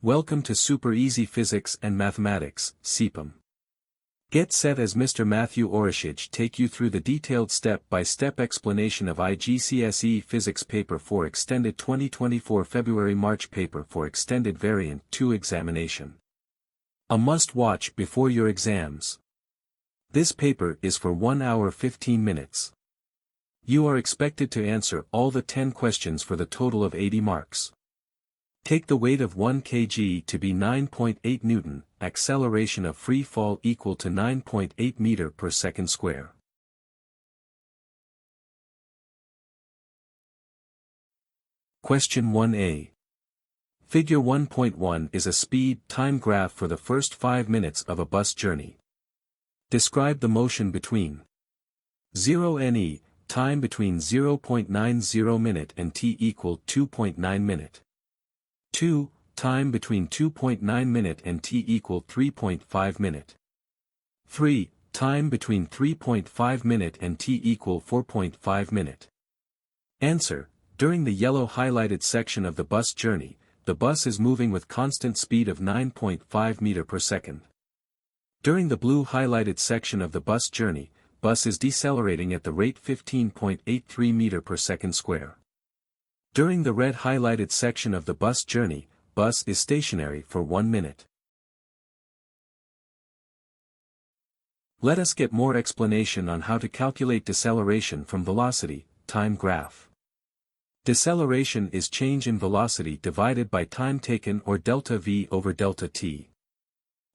Welcome to Super Easy Physics and Mathematics, SEPAM. Get set as Mr. Matthew Orishage take you through the detailed step-by-step explanation of IGCSE Physics Paper for Extended 2024 February-March Paper for Extended Variant 2 Examination. A must-watch before your exams. This paper is for 1 hour 15 minutes. You are expected to answer all the 10 questions for the total of 80 marks. Take the weight of 1 kg to be 9.8 Newton, acceleration of free fall equal to 9.8 meter per second square. Question 1a. Figure 1.1 is a speed-time graph for the first 5 minutes of a bus journey. Describe the motion between 0 NE, time between 0.90 minute and t equal 2.9 minute. 2. Time between 2.9 minute and t equal 3.5 minute. 3. Time between 3.5 minute and t equal 4.5 minute. Answer: during the yellow highlighted section of the bus journey, the bus is moving with constant speed of 9.5 meter per second. During the blue highlighted section of the bus journey, bus is decelerating at the rate 15.83 meter per second square. During the red highlighted section of the bus journey, bus is stationary for 1 minute. Let us get more explanation on how to calculate deceleration from velocity, time graph. Deceleration is change in velocity divided by time taken, or delta v over delta t.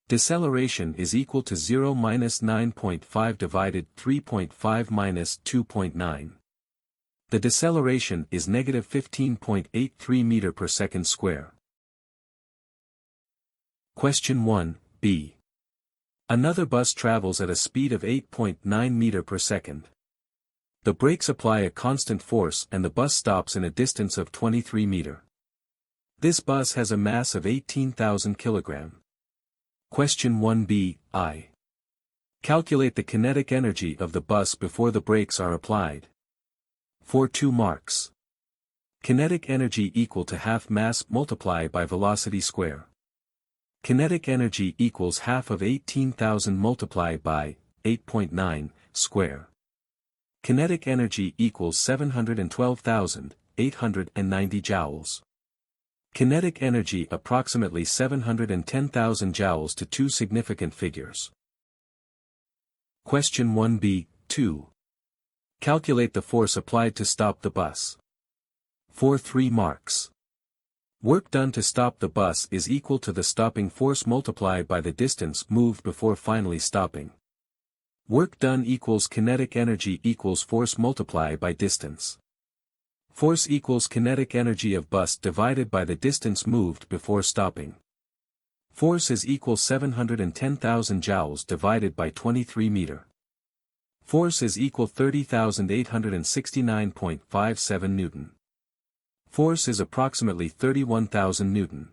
Deceleration is equal to 0 minus 9.5 divided 3.5 minus 2.9. The deceleration is negative 15.83 meter per second square. Question 1b. Another bus travels at a speed of 8.9 meter per second. The brakes apply a constant force and the bus stops in a distance of 23 meter. This bus has a mass of 18,000 kilogram. Question 1b, I. Calculate the kinetic energy of the bus before the brakes are applied. For 2 marks. Kinetic energy equal to half mass multiplied by velocity square. Kinetic energy equals half of 18,000 multiplied by 8.9 square. Kinetic energy equals 712,890 joules. Kinetic energy approximately 710,000 joules to 2 significant figures. Question 1b, 2. Calculate the force applied to stop the bus. For 3 marks. Work done to stop the bus is equal to the stopping force multiplied by the distance moved before finally stopping. Work done equals kinetic energy equals force multiplied by distance. Force equals kinetic energy of bus divided by the distance moved before stopping. Force is equal 710,000 joules divided by 23 meter. Force is equal 30,869.57 Newton. Force is approximately 31,000 Newton.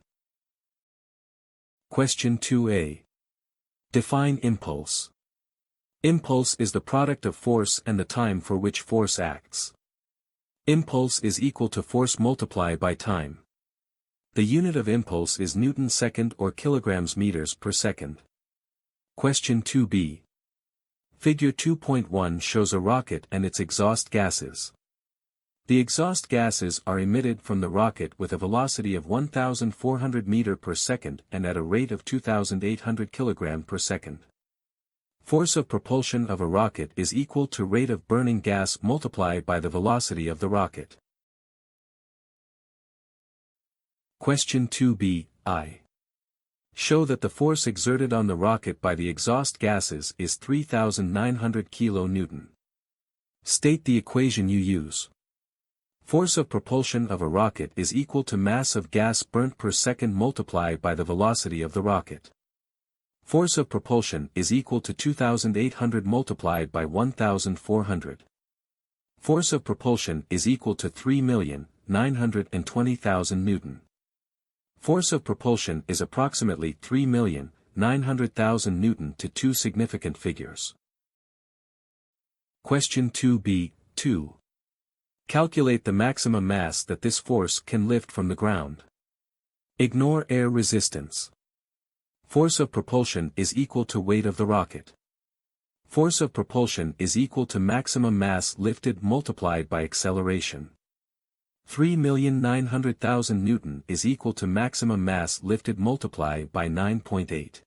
Question 2a. Define impulse. Impulse is the product of force and the time for which force acts. Impulse is equal to force multiplied by time. The unit of impulse is Newton second or kilograms meters per second. Question 2b. Figure 2.1 shows a rocket and its exhaust gases. The exhaust gases are emitted from the rocket with a velocity of 1,400 meter per second and at a rate of 2,800 kilogram per second. Force of propulsion of a rocket is equal to rate of burning gas multiplied by the velocity of the rocket. Question 2b, I. Show that the force exerted on the rocket by the exhaust gases is 3,900 kN. State the equation you use. Force of propulsion of a rocket is equal to mass of gas burnt per second multiplied by the velocity of the rocket. Force of propulsion is equal to 2,800 multiplied by 1,400. Force of propulsion is equal to 3,920,000 Newton. Force of propulsion is approximately 3,900,000 Newton to 2 significant figures. Question 2b, 2. Calculate the maximum mass that this force can lift from the ground. Ignore air resistance. Force of propulsion is equal to weight of the rocket. Force of propulsion is equal to maximum mass lifted multiplied by acceleration. 3,900,000 Newton is equal to maximum mass lifted multiplied by 9.8.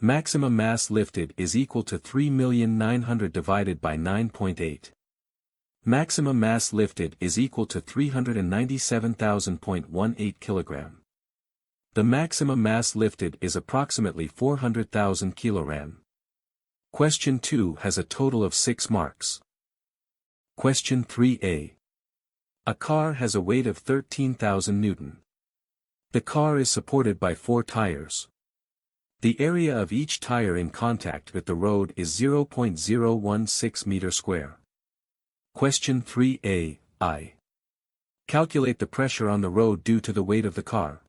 Maximum mass lifted is equal to 3,900,000 divided by 9.8. Maximum mass lifted is equal to 397,000.18 kg. The maximum mass lifted is approximately 400,000 kg. Question 2 has a total of 6 marks. Question 3a. A car has a weight of 13,000 Newton. The car is supported by 4 tires. The area of each tire in contact with the road is 0.016 meter square. Question 3a, I. Calculate the pressure on the road due to the weight of the car.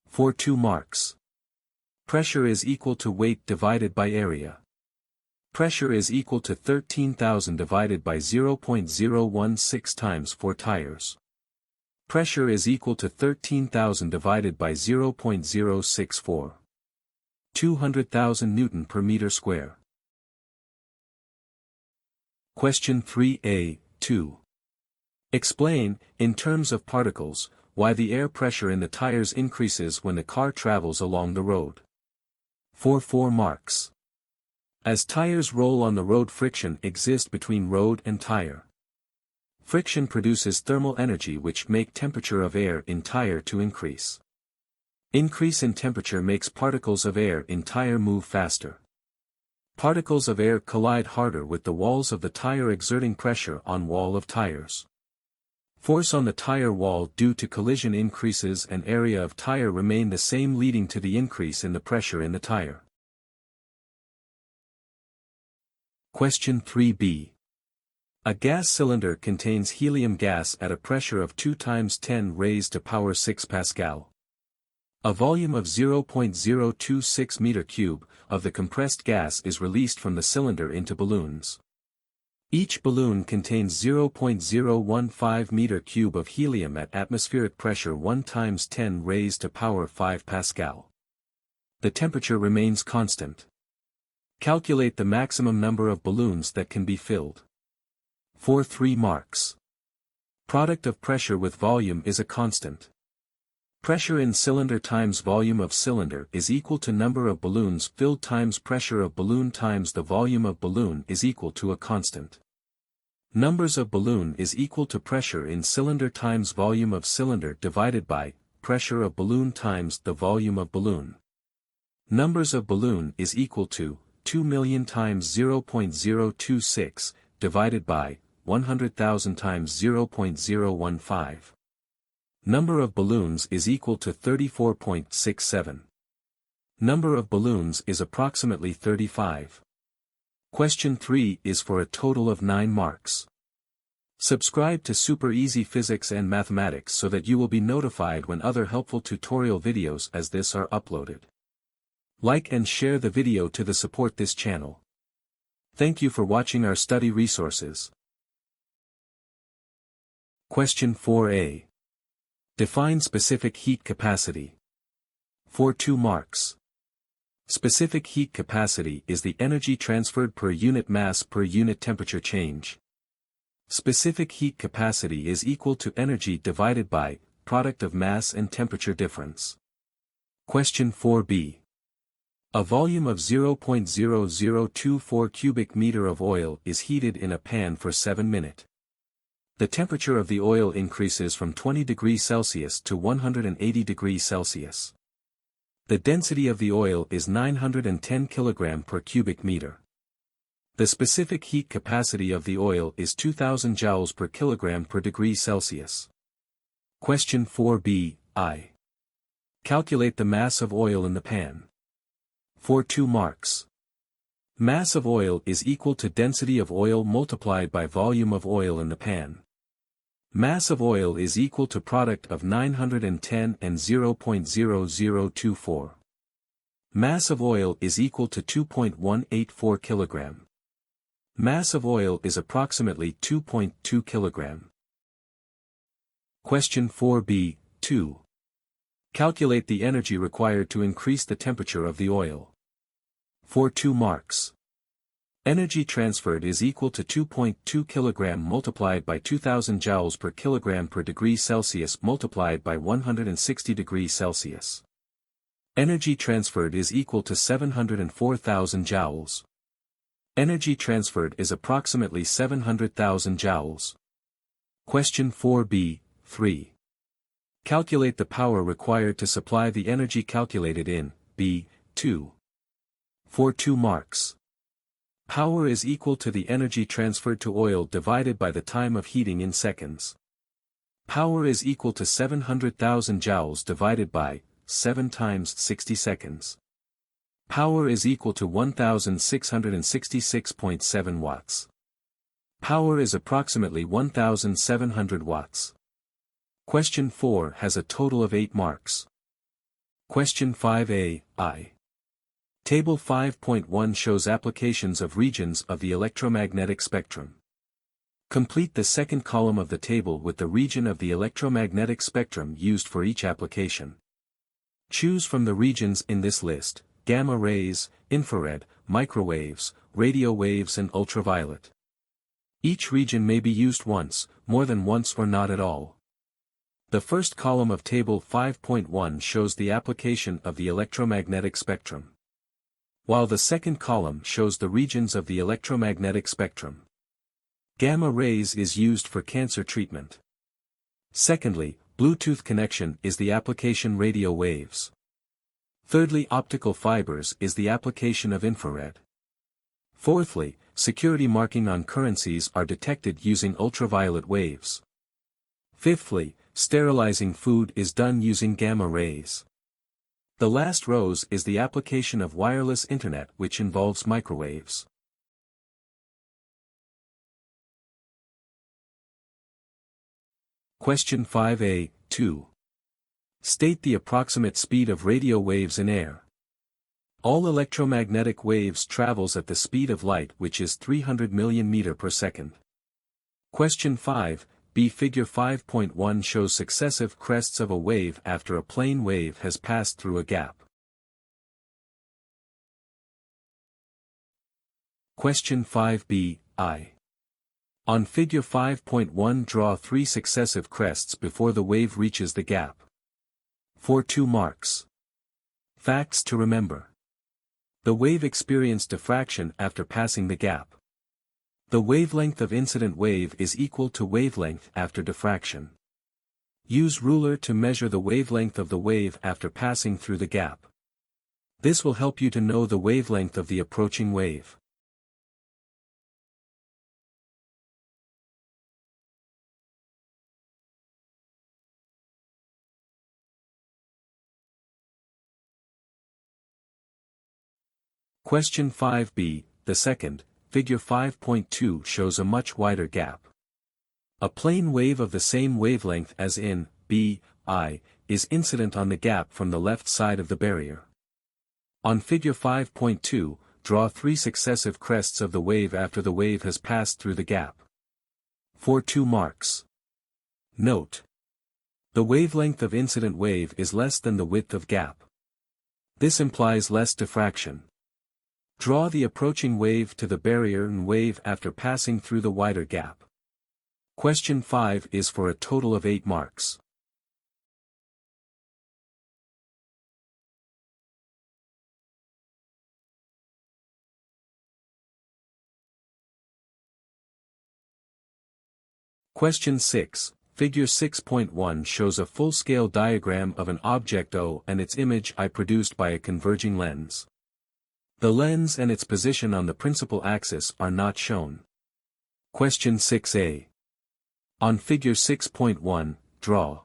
For 2 marks. Pressure is equal to weight divided by area. Pressure is equal to 13,000 divided by 0.016 times 4 tires. Pressure is equal to 13,000 divided by 0.064. 200,000 Newton per meter square. Question 3a, 2. Explain, in terms of particles, why the air pressure in the tires increases when the car travels along the road. For 4 marks. As tires roll on the road, friction exists between road and tire. Friction produces thermal energy which make temperature of air in tire to increase. Increase in temperature makes particles of air in tire move faster. Particles of air collide harder with the walls of the tire, exerting pressure on wall of tires. Force on the tire wall due to collision increases and area of tire remain the same, leading to the increase in the pressure in the tire. Question 3b. A gas cylinder contains helium gas at a pressure of 2 times 10 raised to power 6 Pascal. A volume of 0.026 meter cube of the compressed gas is released from the cylinder into balloons. Each balloon contains 0.015 meter cube of helium at atmospheric pressure 1 times 10 raised to power 5 Pascal. The temperature remains constant. Calculate the maximum number of balloons that can be filled. For 3 marks. Product of pressure with volume is a constant. Pressure in cylinder times volume of cylinder is equal to number of balloons filled times pressure of balloon times the volume of balloon is equal to a constant. Numbers of balloon is equal to pressure in cylinder times volume of cylinder divided by pressure of balloon times the volume of balloon. Numbers of balloon is equal to 2 million times 0.026 divided by 100,000 times 0.015. Number of balloons is equal to 34.67. Number of balloons is approximately 35. Question 3 is for a total of 9 marks. Subscribe to Super Easy Physics and Mathematics so that you will be notified when other helpful tutorial videos as this are uploaded. Like and share the video to support this channel. Thank you for watching our study resources. Question 4a. Define specific heat capacity. For 2 marks. Specific heat capacity is the energy transferred per unit mass per unit temperature change. Specific heat capacity is equal to energy divided by product of mass and temperature difference. Question 4b. A volume of 0.0024 cubic meter of oil is heated in a pan for 7 minutes. The temperature of the oil increases from 20 degrees Celsius to 180 degrees Celsius. The density of the oil is 910 kg per cubic meter. The specific heat capacity of the oil is 2000 joules per kilogram per degree Celsius. Question 4b, I. Calculate the mass of oil in the pan. For 2 marks. Mass of oil is equal to density of oil multiplied by volume of oil in the pan. Mass of oil is equal to product of 910 and 0.0024. Mass of oil is equal to 2.184 kg. Mass of oil is approximately 2.2 kg. Question 4b, 2. Calculate the energy required to increase the temperature of the oil. For 2 marks. Energy transferred is equal to 2.2 kg multiplied by 2000 joules per kilogram per degree Celsius multiplied by 160 degrees Celsius. Energy transferred is equal to 704,000 joules. Energy transferred is approximately 700,000 joules. Question 4b, 3. Calculate the power required to supply the energy calculated in B2. For 2 marks. Power is equal to the energy transferred to oil divided by the time of heating in seconds. Power is equal to 700,000 joules divided by 7 times 60 seconds. Power is equal to 1666.7 watts. Power is approximately 1700 watts. Question 4 has a total of 8 marks. Question 5a, I. Table 5.1 shows applications of regions of the electromagnetic spectrum. Complete the second column of the table with the region of the electromagnetic spectrum used for each application. Choose from the regions in this list: gamma rays, infrared, microwaves, radio waves and ultraviolet. Each region may be used once, more than once or not at all. The first column of Table 5.1 shows the application of the electromagnetic spectrum, while the second column shows the regions of the electromagnetic spectrum. Gamma rays is used for cancer treatment. Secondly, Bluetooth connection is the application radio waves. Thirdly, optical fibers is the application of infrared. Fourthly, security marking on currencies are detected using ultraviolet waves. Fifthly, sterilizing food is done using gamma rays. The last rows is the application of wireless internet, which involves microwaves. Question 5a, 2. State the approximate speed of radio waves in air. All electromagnetic waves travels at the speed of light, which is 300 million meter per second. Question 5. B. Figure 5.1 shows successive crests of a wave after a plane wave has passed through a gap. Question 5b, I. On Figure 5.1 draw 3 successive crests before the wave reaches the gap. For 2 marks. Facts to remember. The wave experienced diffraction after passing the gap. The wavelength of incident wave is equal to wavelength after diffraction. Use ruler to measure the wavelength of the wave after passing through the gap. This will help you to know the wavelength of the approaching wave. Question 5b, the second. Figure 5.2 shows a much wider gap. A plane wave of the same wavelength as in B(I) is incident on the gap from the left side of the barrier. On Figure 5.2, draw 3 successive crests of the wave after the wave has passed through the gap. For 2 marks. Note: the wavelength of incident wave is less than the width of gap. This implies less diffraction. Draw the approaching wave to the barrier and wave after passing through the wider gap. Question 5 is for a total of 8 marks. Question 6. Figure 6.1 shows a full-scale diagram of an object O and its image I produced by a converging lens. The lens and its position on the principal axis are not shown. Question 6a. On Figure 6.1, draw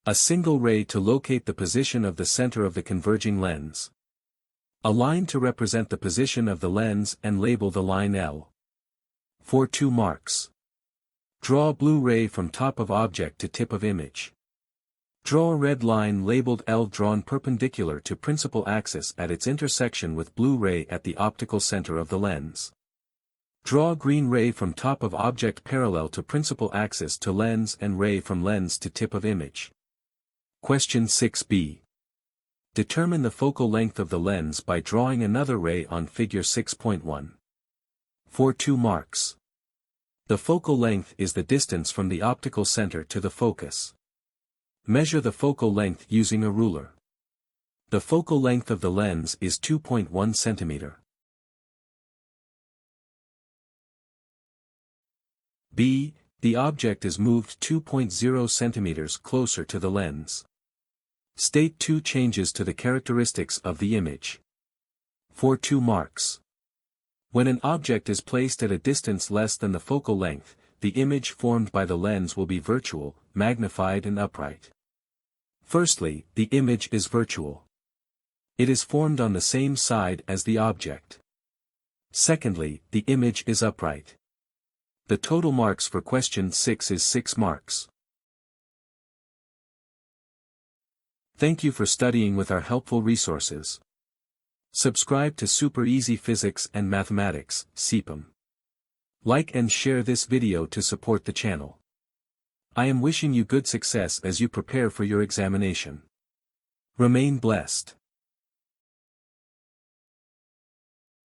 a single ray to locate the position of the center of the converging lens. A line to represent the position of the lens and label the line L. For 2 marks. Draw blue ray from top of object to tip of image. Draw a red line labeled L drawn perpendicular to principal axis at its intersection with blue ray at the optical center of the lens. Draw green ray from top of object parallel to principal axis to lens and ray from lens to tip of image. Question 6b. Determine the focal length of the lens by drawing another ray on figure 6.1. For 2 marks. The focal length is the distance from the optical center to the focus. Measure the focal length using a ruler. The focal length of the lens is 2.1 cm. B. The object is moved 2.0 cm closer to the lens. State 2 changes to the characteristics of the image. For 2 marks. When an object is placed at a distance less than the focal length, the image formed by the lens will be virtual, magnified and upright. Firstly, the image is virtual. It is formed on the same side as the object. Secondly, the image is upright. The total marks for question 6 is 6 marks. Thank you for studying with our helpful resources. Subscribe to Super Easy Physics and Mathematics, SEPAM. Like and share this video to support the channel. I am wishing you good success as you prepare for your examination. Remain blessed.